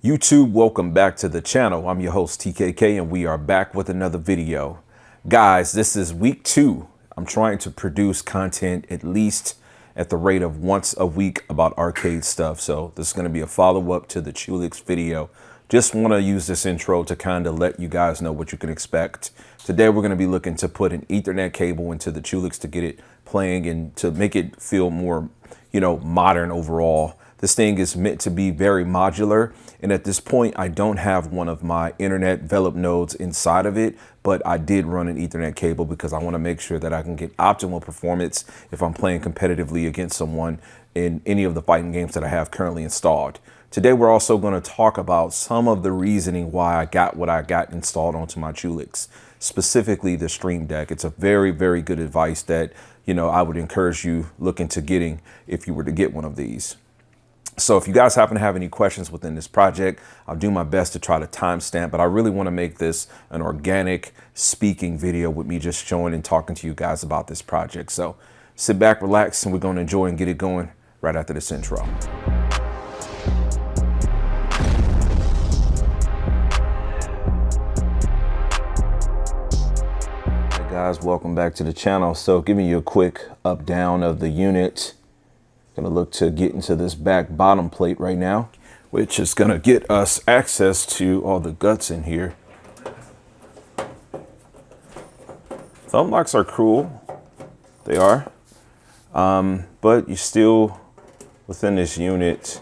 YouTube, welcome back to the channel. I'm your host TKK and we are back with another video. Guys, this is week 2. I'm trying to produce content at least at the rate of once a week about arcade stuff. So this is going to be a follow-up to the Chewlix video. Just want to use this intro to kind of let you guys know what you can expect. Today we're going to be looking to put an Ethernet cable into the Chewlix to get it playing and to make it feel more, modern overall. This thing is meant to be very modular, and at this point I don't have one of my internet Velop nodes inside of it, but I did run an Ethernet cable because I want to make sure that I can get optimal performance if I'm playing competitively against someone in any of the fighting games that I have currently installed. Today we're also going to talk about some of the reasoning why I got what I got installed onto my Chewlix, specifically the Stream Deck. It's a very, very good advice that, I would encourage you look into getting if you were to get one of these. So if you guys happen to have any questions within this project, I'll do my best to try to timestamp, but I really want to make this an organic speaking video with me just showing and talking to you guys about this project. So sit back, relax, and we're going to enjoy and get it going right after this intro. Hey guys, welcome back to the channel. So giving you a quick up down of the unit. Gonna look to get into this back bottom plate right now, which is gonna get us access to all the guts in here. Thumb locks are cool, they are, but you still, within this unit,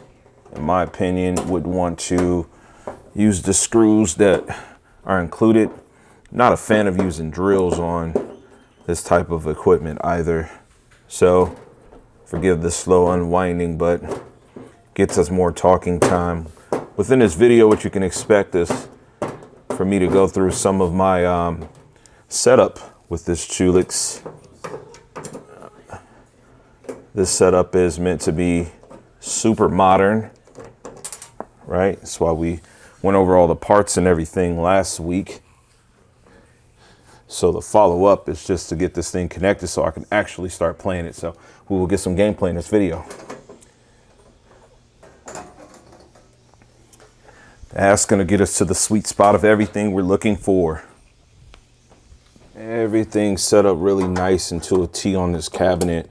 in my opinion, would want to use the screws that are included. Not a fan of using drills on this type of equipment either, so forgive the slow unwinding, but gets us more talking time. Within this video, what you can expect is for me to go through some of my setup with this Chewlix. This setup is meant to be super modern, right? That's why we went over all the parts and everything last week. So the follow-up is just to get this thing connected so I can actually start playing it. So we will get some gameplay in this video. That's going to get us to the sweet spot of everything we're looking for. Everything's set up really nice into a T on this cabinet.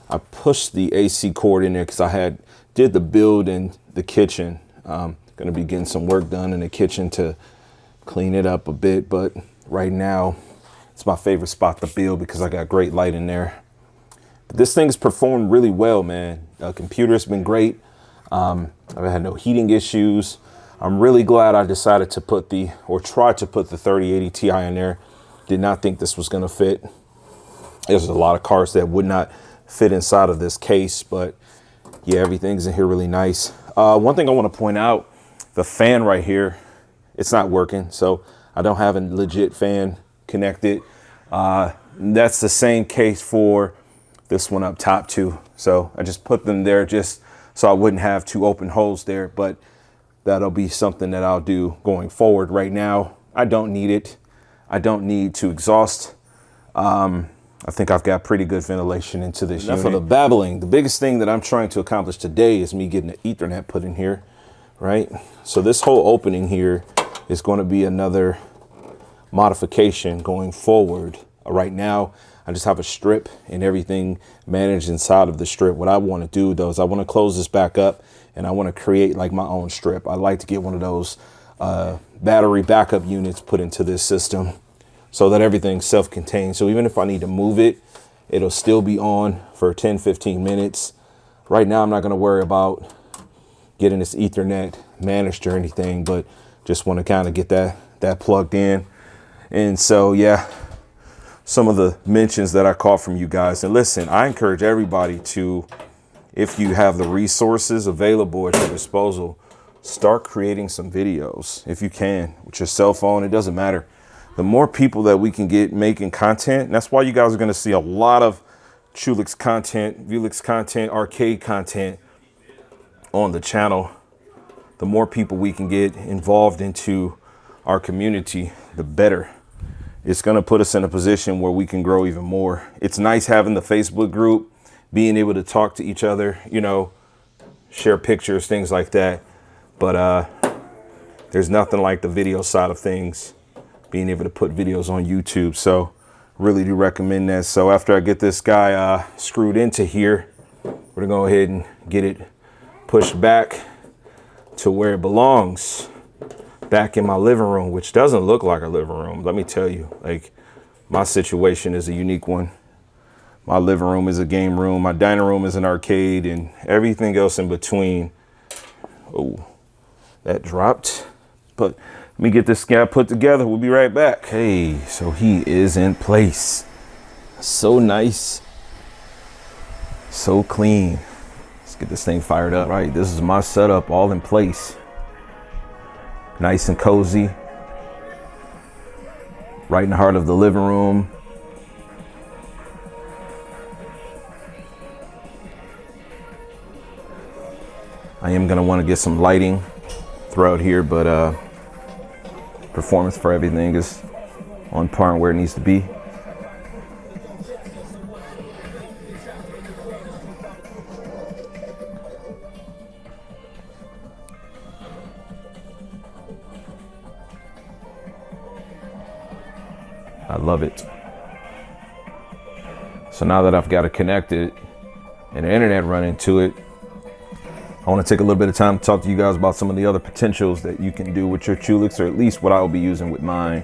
I pushed the AC cord in there because I did the build in the kitchen. Going to be getting some work done in the kitchen to clean it up a bit, but right now it's my favorite spot to build because I got great light in there. But this thing's performed really well, man. The computer's been great. I've had no heating issues. I'm really glad I decided to try to put the 3080 Ti in there. Did not think this was gonna fit. There's a lot of cards that would not fit inside of this case, but yeah, everything's in here really nice. One thing I want to point out, the fan right here, it's not working. So I don't have a legit fan connected. That's the same case for this one up top too. So I just put them there just so I wouldn't have 2 open holes there, but that'll be something that I'll do going forward. Right now, I don't need it. I don't need to exhaust. I think I've got pretty good ventilation into this unit. Enough of the babbling. The biggest thing that I'm trying to accomplish today is me getting an Ethernet put in here, right? So this whole opening here is going to be another modification going forward. Right now, I just have a strip and everything managed inside of the strip. What I want to do though is I want to close this back up and I want to create like my own strip. I'd like to get one of those battery backup units put into this system so that everything's self-contained. So even if I need to move it, it'll still be on for 10-15 minutes. Right now, I'm not going to worry about getting this Ethernet managed or anything, but just want to kind of get that plugged in. And so, yeah, some of the mentions that I caught from you guys. And listen, I encourage everybody to, if you have the resources available at your disposal, start creating some videos if you can with your cell phone. It doesn't matter. The more people that we can get making content, and that's why you guys are going to see a lot of Chewlix content, Vewlix content, arcade content on the channel. The more people we can get involved into our community, the better. It's going to put us in a position where we can grow even more. It's nice having the Facebook group, being able to talk to each other, share pictures, things like that. But there's nothing like the video side of things, being able to put videos on YouTube. So really do recommend that. So after I get this guy screwed into here, we're gonna go ahead and get it pushed back to where it belongs, back in my living room, which doesn't look like a living room. Let me tell you, like, my situation is a unique one. My living room is a game room. My dining room is an arcade, and everything else in between. Oh, that dropped. But let me get this guy put together. We'll be right back. Hey, so he is in place. So nice. So clean. Let's get this thing fired up. Right, this is my setup, all in place. Nice and cozy. Right in the heart of the living room. I am gonna want to get some lighting throughout here, but performance for everything is on par and where it needs to be. I love it. So now that I've got it connected and the internet running to it, I want to take a little bit of time to talk to you guys about some of the other potentials that you can do with your Chewlix, or at least what I'll be using with mine.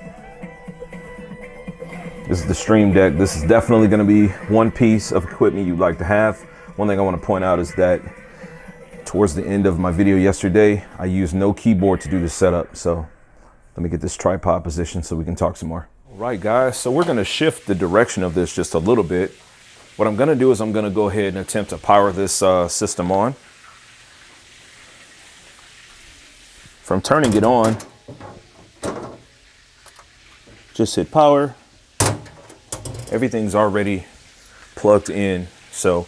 This is the Stream Deck. This is definitely going to be one piece of equipment you'd like to have. One thing I want to point out is that towards the end of my video yesterday, I used no keyboard to do the setup. So let me get this tripod position so we can talk some more. All right, guys, so we're going to shift the direction of this just a little bit. What I'm going to do is I'm going to go ahead and attempt to power this system on. From turning it on, just hit power. Everything's already plugged in. So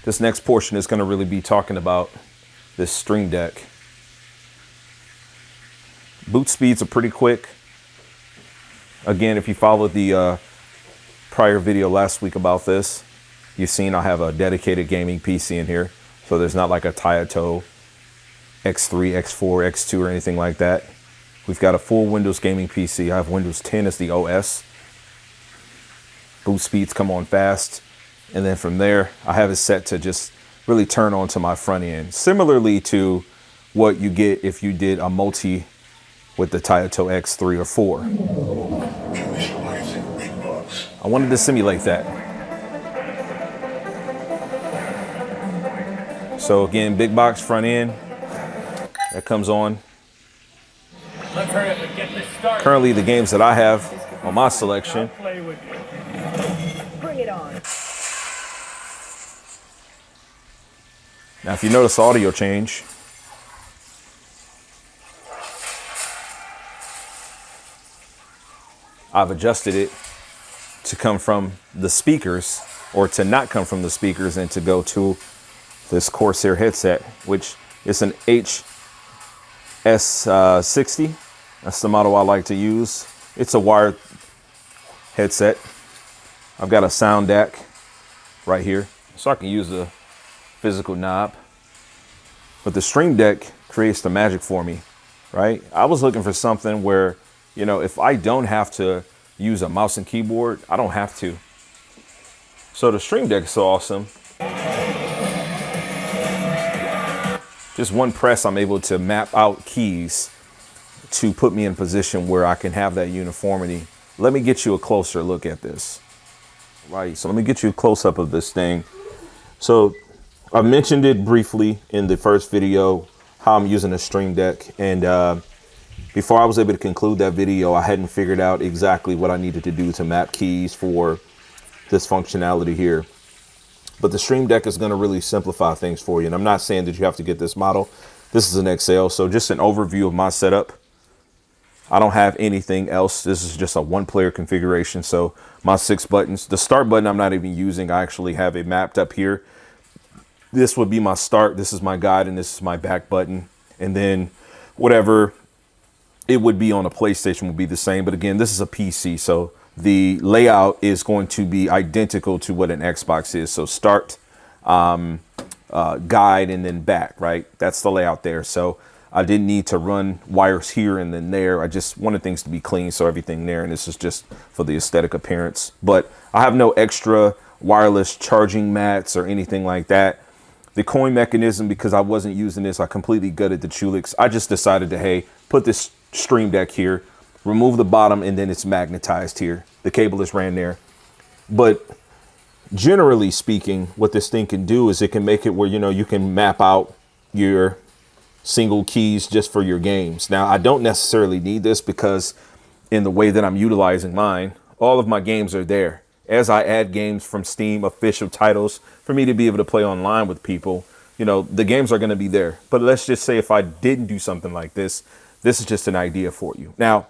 this next portion is going to really be talking about this Stream Deck. Boot speeds are pretty quick. Again, if you followed the prior video last week about this, you've seen I have a dedicated gaming PC in here. So there's not like a Taito X3, X4, X2 or anything like that. We've got a full Windows gaming PC. I have Windows 10 as the OS. Boot speeds come on fast. And then from there, I have it set to just really turn on to my front end. Similarly to what you get if you did a multi with the Taito X3 or 4. I wanted to simulate that. So again, big box front end. That comes on. Let's hurry up and get this started. Currently, the games that I have on my selection. Bring it on. Now, if you notice the audio change, I've adjusted it to come from the speakers, or to not come from the speakers and to go to this Corsair headset, which is an HS60. That's the model I like to use. It's a wired headset. I've got a sound DAC right here, so I can use the physical knob. But the Stream Deck creates the magic for me, right? I was looking for something where, you know, if I don't have to use a mouse and keyboard, I don't have to. So the Stream Deck is so awesome. Just one press, I'm able to map out keys to put me in a position where I can have that uniformity. Let me get you a closer look at this. Right, so let me get you a close-up of this thing. So I mentioned it briefly in the first video, how I'm using a Stream Deck. And before I was able to conclude that video, I hadn't figured out exactly what I needed to do to map keys for this functionality here. But the Stream Deck is going to really simplify things for you. And I'm not saying that you have to get this model. This is an XL. So just an overview of my setup. I don't have anything else. This is just a one-player configuration. So my 6 buttons, the start button I'm not even using. I actually have it mapped up here. This would be my start. This is my guide, and this is my back button. And then whatever it would be on a PlayStation would be the same. But again, this is a PC. So the layout is going to be identical to what an Xbox is. So start, guide, and then back, right? That's the layout there. So I didn't need to run wires here and then there. I just wanted things to be clean, so everything there, and this is just for the aesthetic appearance. But I have no extra wireless charging mats or anything like that. The coin mechanism, because I wasn't using this, I completely gutted the Chewlix. I just decided to, hey, put this Stream Deck here, remove the bottom, and then it's magnetized here. The cable is ran there. But generally speaking, what this thing can do is it can make it where, you know, you can map out your single keys just for your games. Now, I don't necessarily need this because in the way that I'm utilizing mine, all of my games are there. As I add games from Steam, official titles, for me to be able to play online with people, you know, the games are going to be there. But let's just say if I didn't do something like this, this is just an idea for you. Now,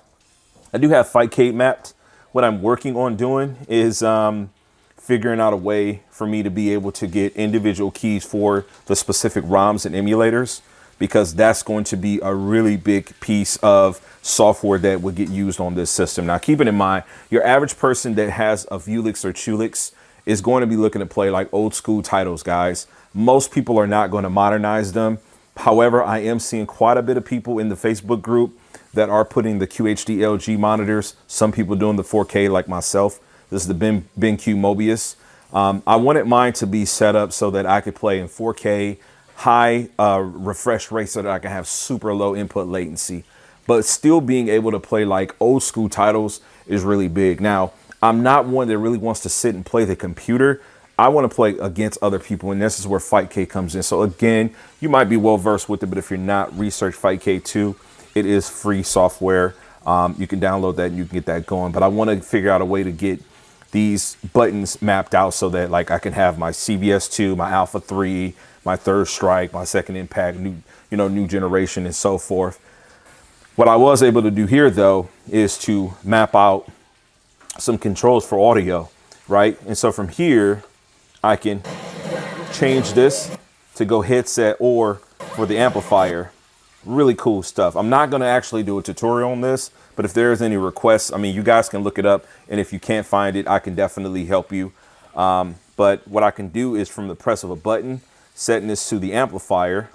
I do have Fightcade mapped. What I'm working on doing is figuring out a way for me to be able to get individual keys for the specific ROMs and emulators, because that's going to be a really big piece of software that would get used on this system. Now, keeping in mind, your average person that has a Vewlix or Chewlix is going to be looking to play like old school titles, guys. Most people are not going to modernize them. However, I am seeing quite a bit of people in the Facebook group that are putting the QHD LG monitors. Some people doing the 4K like myself. This is the BenQ Mobius. I wanted mine to be set up so that I could play in 4K, high refresh rate, so that I can have super low input latency. But still being able to play like old school titles is really big. Now, I'm not one that really wants to sit and play the computer. I want to play against other people, and this is where Fightcade comes in. So again, you might be well versed with it, but if you're not, research Fightcade 2. It is free software. You can download that and you can get that going. But I want to figure out a way to get these buttons mapped out so that like I can have my CBS 2, my Alpha 3, my Third Strike, my Second Impact, new generation, and so forth. What I was able to do here, though, is to map out some controls for audio, right? And so from here, I can change this to go headset or for the amplifier. Really cool stuff. I'm not going to actually do a tutorial on this, but if there's any requests, I mean, you guys can look it up. And if you can't find it, I can definitely help you. But what I can do is from the press of a button, setting this to the amplifier.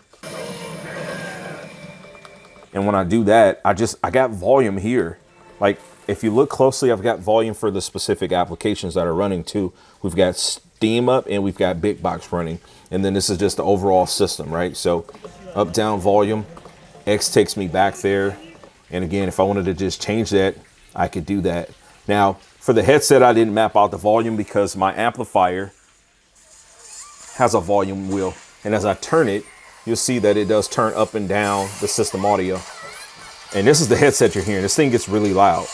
And when I do that, I got volume here. Like if you look closely, I've got volume for the specific applications that are running too. We've got Steam up and we've got Big Box running. And then this is just the overall system, right? So up, down, volume, X takes me back there. And again, if I wanted to just change that, I could do that. Now for the headset, I didn't map out the volume because my amplifier has a volume wheel. And as I turn it, you'll see that it does turn up and down the system audio. And this is the headset you're hearing. This thing gets really loud.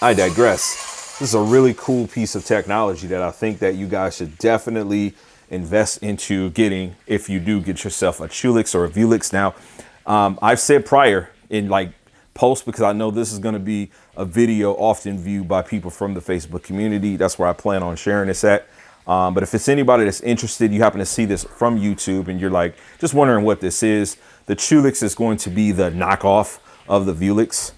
I digress. This is a really cool piece of technology that I think that you guys should definitely invest into getting if you do get yourself a Chewlix or a Vewlix. Now, I've said prior in like posts, because I know this is going to be a video often viewed by people from the Facebook community. That's where I plan on sharing this at. But if it's anybody that's interested, you happen to see this from YouTube and you're like, just wondering what this is, the Chewlix is going to be the knockoff of the Vewlix.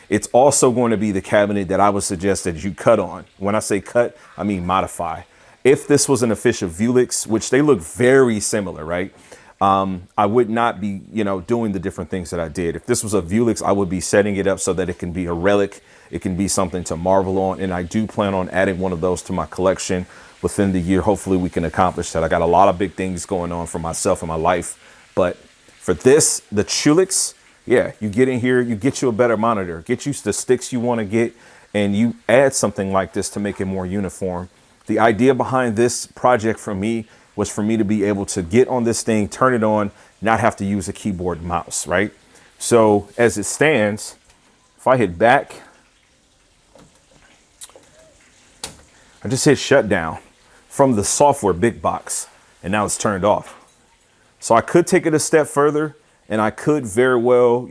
It's also going to be the cabinet that I would suggest that you cut on. When I say cut, I mean modify. If this was an official Vewlix, which they look very similar, right? I would not be, doing the different things that I did. If this was a Vewlix, I would be setting it up so that it can be a relic. It can be something to marvel on. And I do plan on adding one of those to my collection within the year. Hopefully we can accomplish that. I got a lot of big things going on for myself and my life. But for this, the Chewlix, yeah, you get in here, you get you a better monitor, get you the sticks you want to get, and you add something like this to make it more uniform. The idea behind this project for me was for me to be able to get on this thing, turn it on, not have to use a keyboard and mouse, right? So as it stands, if I hit back, I just hit shutdown from the software Big Box, and now it's turned off. So I could take it a step further, and I could very well,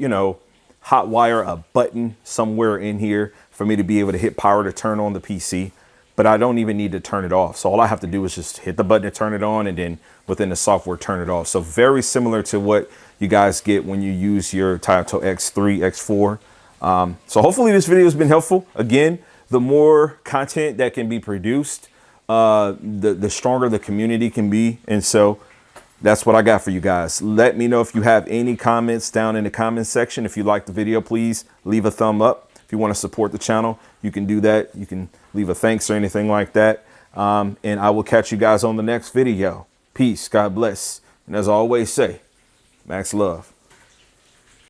hot wire a button somewhere in here for me to be able to hit power to turn on the PC, but I don't even need to turn it off. So all I have to do is just hit the button to turn it on, and then within the software, turn it off. So very similar to what you guys get when you use your Taito X3, X4. So hopefully this video has been helpful. Again, the more content that can be produced, the stronger the community can be. And so that's what I got for you guys. Let me know if you have any comments down in the comment section. If you like the video, please leave a thumb up. If you want to support the channel, you can do that. You can leave a thanks or anything like that. And I will catch you guys on the next video. Peace. God bless. And as I always say, Max love.